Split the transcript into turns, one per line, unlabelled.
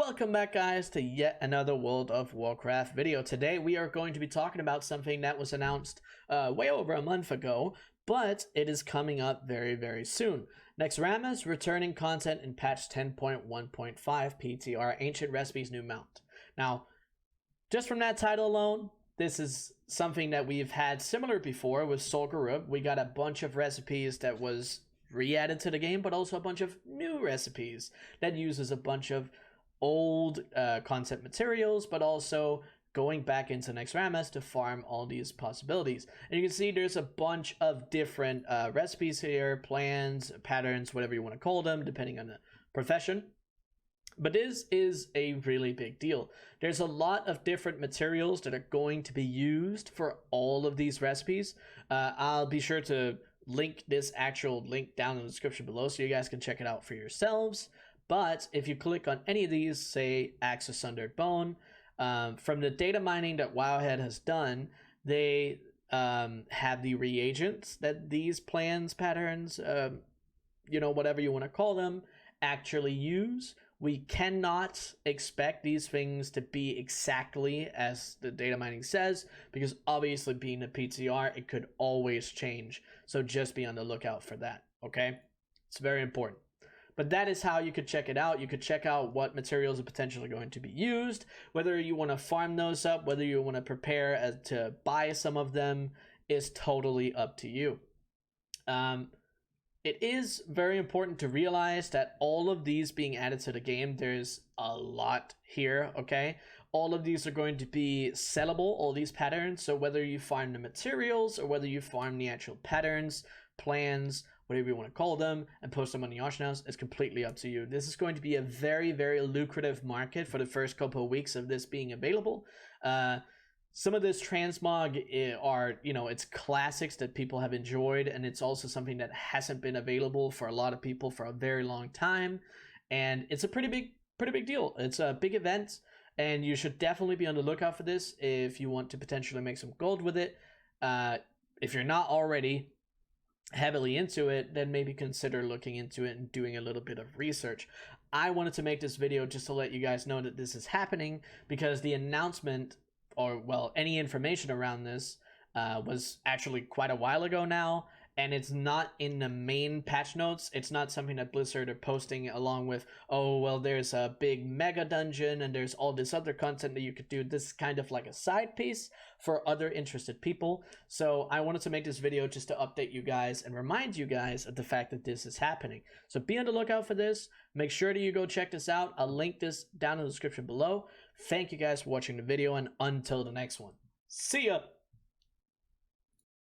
Welcome back, guys, to yet another World of Warcraft video. Today we are going to be talking about something that was announced way over a month ago, but it is coming up very soon. Naxxramas returning content in patch 10.1.5 PTR Ancient Recipes New Mount. Now, just from that title alone, this is something that we've had similar before with Solgarub. We got a bunch of recipes that was re-added to the game, but also a bunch of new recipes that uses a bunch of old concept materials, but also going back into Naxxramas to farm all these possibilities. And you can see there's a bunch of different recipes here, plans, patterns, whatever you want to call them, depending on the profession. But this is a really big deal. There's a lot of different materials that are going to be used for all of these recipes. I'll be sure to link this actual link down in the description below so you guys can check it out for yourselves. But if you click on any of these, say Axe of Sundered Bone, from the data mining that Wowhead has done, they have the reagents that these plans, patterns, whatever you want to call them, actually use. We cannot expect these things to be exactly as the data mining says, because obviously being a PTR, it could always change. So just be on the lookout for that, okay? It's very important. But that is how you could check it out. You could check out what materials are potentially going to be used, whether you want to farm those up, whether you want to prepare to buy some of them is totally up to you. It is very important to realize that all of these being added to the game, there's a lot here, okay? All of these are going to be sellable, all these patterns. So whether you farm the materials or whether you farm the actual patterns, plans, whatever you want to call them, and post them on the auction house, is completely up to you. This is going to be a very lucrative market for the first couple of weeks of this being available. Some of this transmog are, it's classics that people have enjoyed, and it's also something that hasn't been available for a lot of people for a very long time, and it's a pretty big deal. It's a big event, and you should definitely be on the lookout for this if you want to potentially make some gold with it. If you're not already heavily into it, then maybe consider looking into it and doing a little bit of research. I wanted to make this video just to let you guys know that this is happening, because the announcement, or well, any information around this was actually quite a while ago now, and it's not in the main patch notes. It's not something that Blizzard are posting along with, oh well, there's a big mega dungeon and there's all this other content that you could do. This is kind of like a side piece for other interested people. So I wanted to make this video just to update you guys and remind you guys of the fact that this is happening. So be on the lookout for this. Make sure that you go check this out. I'll link this down in the description below. Thank you guys for watching the video, and until the next one, see ya!